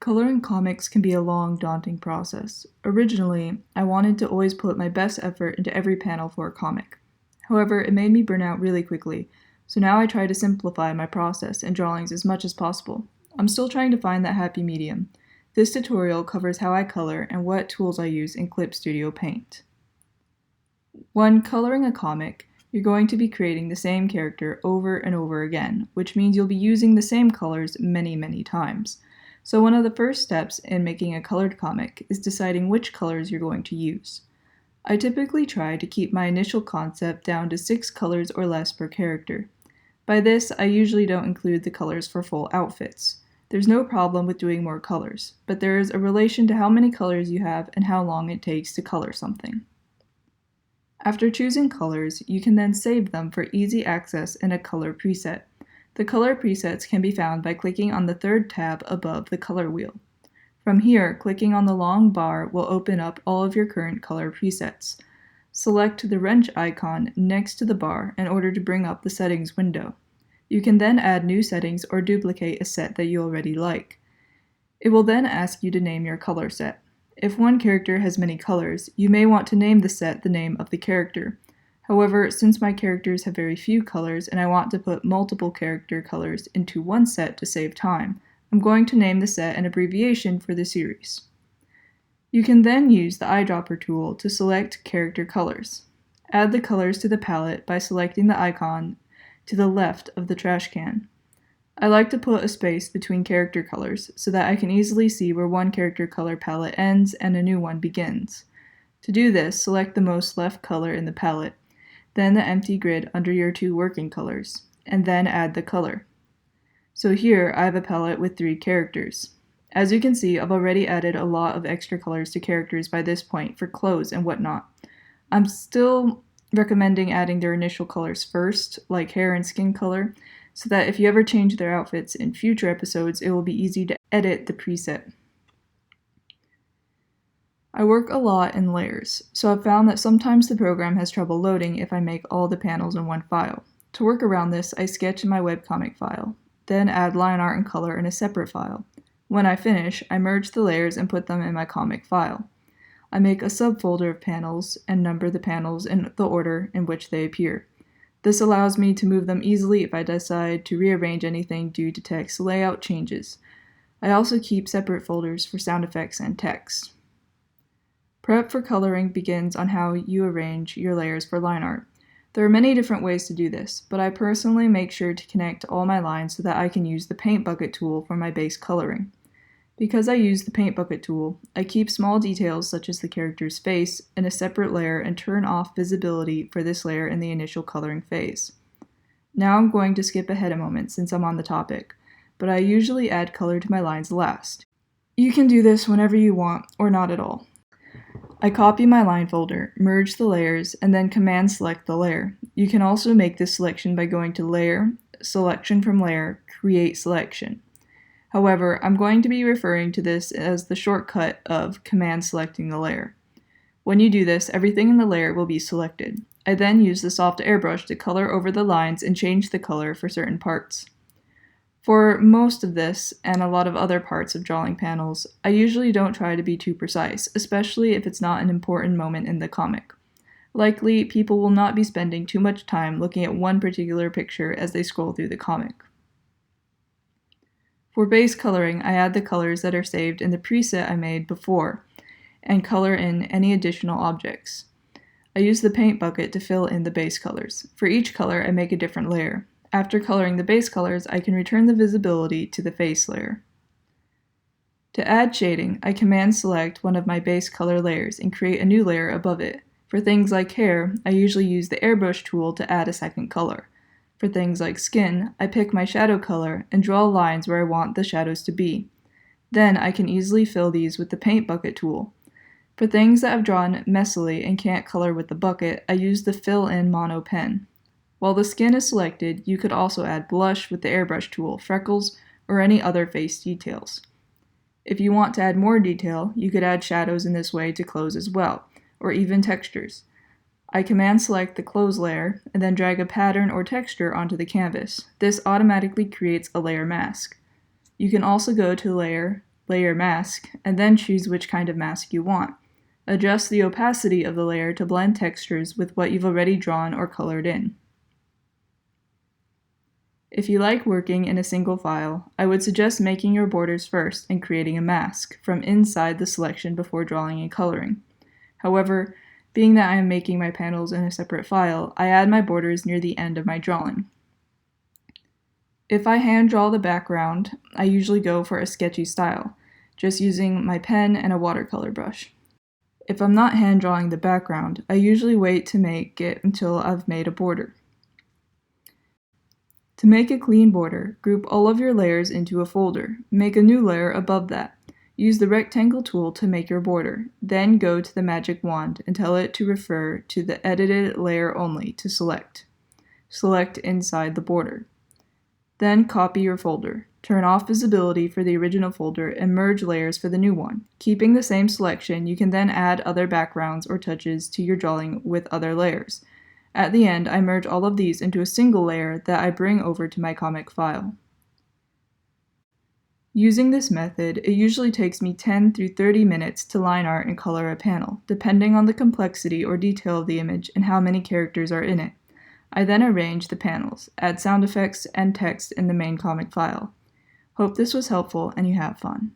Coloring comics can be a long, daunting process. Originally, I wanted to always put my best effort into every panel for a comic. However, it made me burn out really quickly, so now I try to simplify my process and drawings as much as possible. I'm still trying to find that happy medium. This tutorial covers how I color and what tools I use in Clip Studio Paint. When coloring a comic, you're going to be creating the same character over and over again, which means you'll be using the same colors many times. So one of the first steps in making a colored comic is deciding which colors you're going to use. I typically try to keep my initial concept down to 6 colors or less per character. By this, I usually don't include the colors for full outfits. There's no problem with doing more colors, but there is a relation to how many colors you have and how long it takes to color something. After choosing colors, you can then save them for easy access in a color preset. The color presets can be found by clicking on the third tab above the color wheel. From here, clicking on the long bar will open up all of your current color presets. Select the wrench icon next to the bar in order to bring up the settings window. You can then add new settings or duplicate a set that you already like. It will then ask you to name your color set. If one character has many colors, you may want to name the set the name of the character. However, since my characters have very few colors and I want to put multiple character colors into one set to save time, I'm going to name the set an abbreviation for the series. You can then use the eyedropper tool to select character colors. Add the colors to the palette by selecting the icon to the left of the trash can. I like to put a space between character colors so that I can easily see where one character color palette ends and a new one begins. To do this, select the most left color in the palette, then the empty grid under your 2 working colors, and then add the color. So here I have a palette with 3 characters. As you can see, I've already added a lot of extra colors to characters by this point for clothes and whatnot. I'm still recommending adding their initial colors first, like hair and skin color, so that if you ever change their outfits in future episodes, it will be easy to edit the preset. I work a lot in layers, so I've found that sometimes the program has trouble loading if I make all the panels in one file. To work around this, I sketch in my webcomic file, then add line art and color in a separate file. When I finish, I merge the layers and put them in my comic file. I make a subfolder of panels and number the panels in the order in which they appear. This allows me to move them easily if I decide to rearrange anything due to text layout changes. I also keep separate folders for sound effects and text. Prep for coloring begins on how you arrange your layers for line art. There are many different ways to do this, but I personally make sure to connect all my lines so that I can use the paint bucket tool for my base coloring. Because I use the paint bucket tool, I keep small details such as the character's face in a separate layer and turn off visibility for this layer in the initial coloring phase. Now I'm going to skip ahead a moment since I'm on the topic, but I usually add color to my lines last. You can do this whenever you want or not at all. I copy my line folder, merge the layers, and then command select the layer. You can also make this selection by going to Layer, Selection from Layer, Create Selection. However, I'm going to be referring to this as the shortcut of command selecting the layer. When you do this, everything in the layer will be selected. I then use the soft airbrush to color over the lines and change the color for certain parts. For most of this, and a lot of other parts of drawing panels, I usually don't try to be too precise, especially if it's not an important moment in the comic. Likely, people will not be spending too much time looking at one particular picture as they scroll through the comic. For base coloring, I add the colors that are saved in the preset I made before, and color in any additional objects. I use the paint bucket to fill in the base colors. For each color, I make a different layer. After coloring the base colors, I can return the visibility to the face layer. To add shading, I command select one of my base color layers and create a new layer above it. For things like hair, I usually use the airbrush tool to add a second color. For things like skin, I pick my shadow color and draw lines where I want the shadows to be. Then I can easily fill these with the paint bucket tool. For things that I've drawn messily and can't color with the bucket, I use the fill in mono pen. While the skin is selected, you could also add blush with the airbrush tool, freckles, or any other face details. If you want to add more detail, you could add shadows in this way to clothes as well, or even textures. I command select the clothes layer, and then drag a pattern or texture onto the canvas. This automatically creates a layer mask. You can also go to Layer, Layer Mask, and then choose which kind of mask you want. Adjust the opacity of the layer to blend textures with what you've already drawn or colored in. If you like working in a single file, I would suggest making your borders first and creating a mask from inside the selection before drawing and coloring. However, being that I am making my panels in a separate file, I add my borders near the end of my drawing. If I hand draw the background, I usually go for a sketchy style, just using my pen and a watercolor brush. If I'm not hand drawing the background, I usually wait to make it until I've made a border. To make a clean border, group all of your layers into a folder. Make a new layer above that. Use the rectangle tool to make your border. Then go to the magic wand and tell it to refer to the edited layer only to select. Select inside the border. Then copy your folder. Turn off visibility for the original folder and merge layers for the new one. Keeping the same selection, you can then add other backgrounds or touches to your drawing with other layers. At the end, I merge all of these into a single layer that I bring over to my comic file. Using this method, it usually takes me 10 through 30 minutes to line art and color a panel, depending on the complexity or detail of the image and how many characters are in it. I then arrange the panels, add sound effects and text in the main comic file. Hope this was helpful and you have fun.